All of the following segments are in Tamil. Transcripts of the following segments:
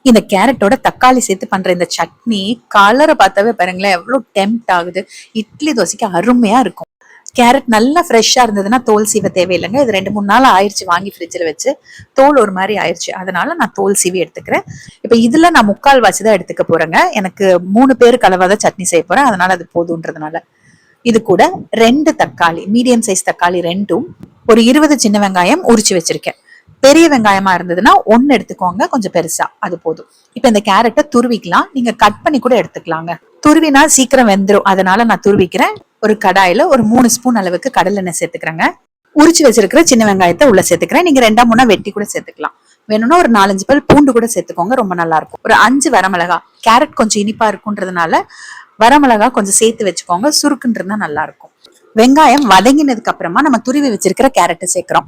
இந்த கேரட்டோட தக்காளி சேர்த்து பண்ற இந்த சட்னி கலரை பார்த்தாவே பாருங்களேன் எவ்வளவு டெம்ட் ஆகுது. இட்லி தோசைக்கு அருமையா இருக்கும். கேரட் நல்லா ஃப்ரெஷ்ஷா இருந்ததுன்னா தோல் சீவ தேவையில்லைங்க. இது 2-3 நாள் ஆயிடுச்சு வாங்கி ஃப்ரிட்ஜில் வச்சு. தோல் ஒரு மாதிரி ஆயிடுச்சு, அதனால நான் தோல் சீவி எடுத்துக்கிறேன். இப்ப இதுல நான் 3/4 வாசி தான் எடுத்துக்க போறேங்க. எனக்கு 3 பேருக்கு அளவாதான் சட்னி செய்ய போறேன், அதனால அது போதுன்றதுனால. இது கூட 2 தக்காளி, மீடியம் சைஸ் தக்காளி 2ம், ஒரு 20 சின்ன வெங்காயம் உரிச்சு வச்சிருக்கேன். பெரிய வெங்காயமா இருந்ததுன்னா 1 எடுத்துக்கோங்க, கொஞ்சம் பெருசா, அது போதும். இப்ப இந்த கேரட்டை துருவிக்கலாம், நீங்க கட் பண்ணி கூட எடுத்துக்கலாங்க. துருவினா சீக்கிரம் வெந்துடும், அதனால நான் துருவிக்கிறேன். ஒரு கடாயில ஒரு 3 ஸ்பூன் அளவுக்கு கடலெண்ணெய் சேர்த்துக்கிறேங்க. உரிச்சு வச்சிருக்கிற சின்ன வெங்காயத்தை உள்ள சேர்த்துக்கிறேன். நீங்க 2-3 வெட்டி கூட சேர்த்துக்கலாம். வேணும்னா ஒரு 4-5 பல் பூண்டு கூட சேர்த்துக்கோங்க, ரொம்ப நல்லா இருக்கும். ஒரு 5 வரமிளகா, கேரட் கொஞ்சம் இனிப்பா இருக்குன்றதுனால வரமிளகா கொஞ்சம் சேர்த்து வச்சுக்கோங்க, சுருக்குன்றதுனா நல்லா இருக்கும். வெங்காயம் வதங்கினதுக்கு அப்புறமா நம்ம துருவி வச்சிருக்கிற கேரட்டை சேர்க்கிறோம்.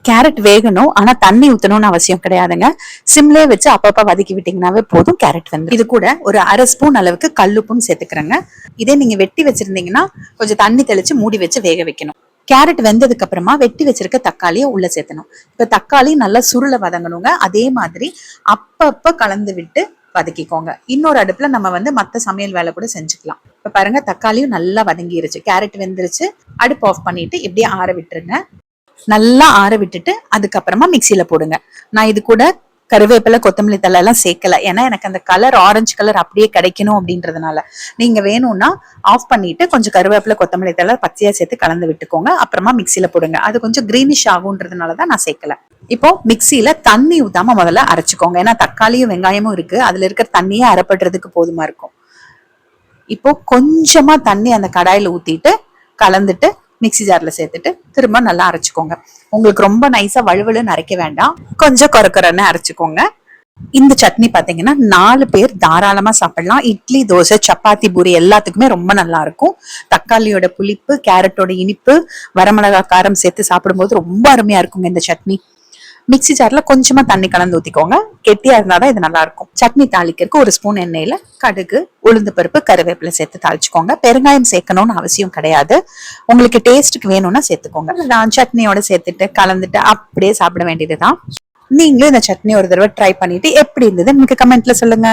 கேரட் வேகணும், ஆனா தண்ணி ஊத்தணும்னு அவசியம் கிடையாதுங்க. சிம்லே வச்சு அப்பப்ப வதக்கி விட்டீங்கன்னாவே போதும், கேரட் வந்து. இது கூட ஒரு 1/2 ஸ்பூன் அளவுக்கு கல்லுப்பும் சேர்த்துக்கிறேங்க. இதே நீங்க வெட்டி வச்சிருந்தீங்கன்னா கொஞ்சம் தண்ணி தெளிச்சு மூடி வச்சு வேக வைக்கணும். கேரட் வெந்ததுக்கு அப்புறமா வெட்டி வச்சிருக்க தக்காளியை உள்ள சேர்த்தணும். இப்ப தக்காளி நல்லா சுருள வதங்கணுங்க. அதே மாதிரி அப்பப்ப கலந்து விட்டு வதக்கிக்கோங்க. இன்னொரு அடுப்புல நம்ம வந்து மத்த சமையல் வேலை கூட செஞ்சுக்கலாம். இப்ப பாருங்க தக்காளியும் நல்லா வதங்கிருச்சு, கேரட் வெந்துருச்சு. அடுப்பு ஆஃப் பண்ணிட்டு இப்படியே ஆற விட்டுருங்க. நல்லா ஆற விட்டுட்டு அதுக்கப்புறமா மிக்சியில போடுங்க. நான் இது கூட கருவேப்பிலை, கொத்தமல்லி தழை எல்லாம் சேர்க்கல, ஏன்னா எனக்கு அந்த கலர் ஆரஞ்சு கலர் அப்படியே கிடைக்கணும் அப்படின்றதுனால. நீங்க வேணும்னா ஆஃப் பண்ணிட்டு கொஞ்சம் கருவேப்பிலை, கொத்தமல்லி தழை பச்சையா சேர்த்து கலந்து விட்டுக்கோங்க. அப்புறமா மிக்சியில போடுங்க. அது கொஞ்சம் கிரீனிஷ் ஆகுன்றதுனாலதான் நான் சேர்க்கல. இப்போ மிக்சியில தண்ணி ஊத்தாம முதல்ல அரைச்சுக்கோங்க, ஏன்னா தக்காளியும் வெங்காயமும் இருக்கு, அதுல இருக்கிற தண்ணியே அரைப்படுறதுக்கு போதுமா இருக்கும். இப்போ கொஞ்சமா தண்ணி அந்த கடாயில ஊத்திட்டு கலந்துட்டு மிக்சி ஜார்ல சேர்த்துட்டு திரும்ப நல்லா அரைச்சுக்கோங்க. உங்களுக்கு ரொம்ப நைஸா வழுவழுன்னு அரைக்க வேண்டாம், கொஞ்சம் கொரன்னு அரைச்சுக்கோங்க. இந்த சட்னி பாத்தீங்கன்னா 4 பேர் தாராளமா சாப்பிடலாம். இட்லி, தோசை, சப்பாத்தி, பூரி எல்லாத்துக்குமே ரொம்ப நல்லா இருக்கும். தக்காளியோட புளிப்பு, கேரட்டோட இனிப்பு, வரமிளகா காரம் சேர்த்து சாப்பிடும்போது ரொம்ப அருமையா இருக்குங்க இந்த சட்னி. மிக்சி ஜார்ல கொஞ்சமா தண்ணி கலந்து ஊத்திக்கோங்க, கெட்டியா இருந்தாதான் இது நல்லா இருக்கும். சட்னி தாளிக்கிறதுக்கு ஒரு ஸ்பூன் எண்ணெயில கடுகு, உளுந்து பருப்பு, கருவேப்பிலை சேர்த்து தாளிச்சுக்கோங்க. பெருங்காயம் சேர்க்கணும்னு அவசியம் கிடையாது, உங்களுக்கு டேஸ்ட்டுக்கு வேணும்னா சேர்த்துக்கோங்க. நான் சட்னியோட சேர்த்துட்டு கலந்துட்டு அப்படியே சாப்பிட வேண்டியதுதான். நீங்களும் இந்த சட்னி ஒரு தடவை ட்ரை பண்ணிட்டு எப்படி இருந்தது எனக்கு கமெண்ட்ல சொல்லுங்க.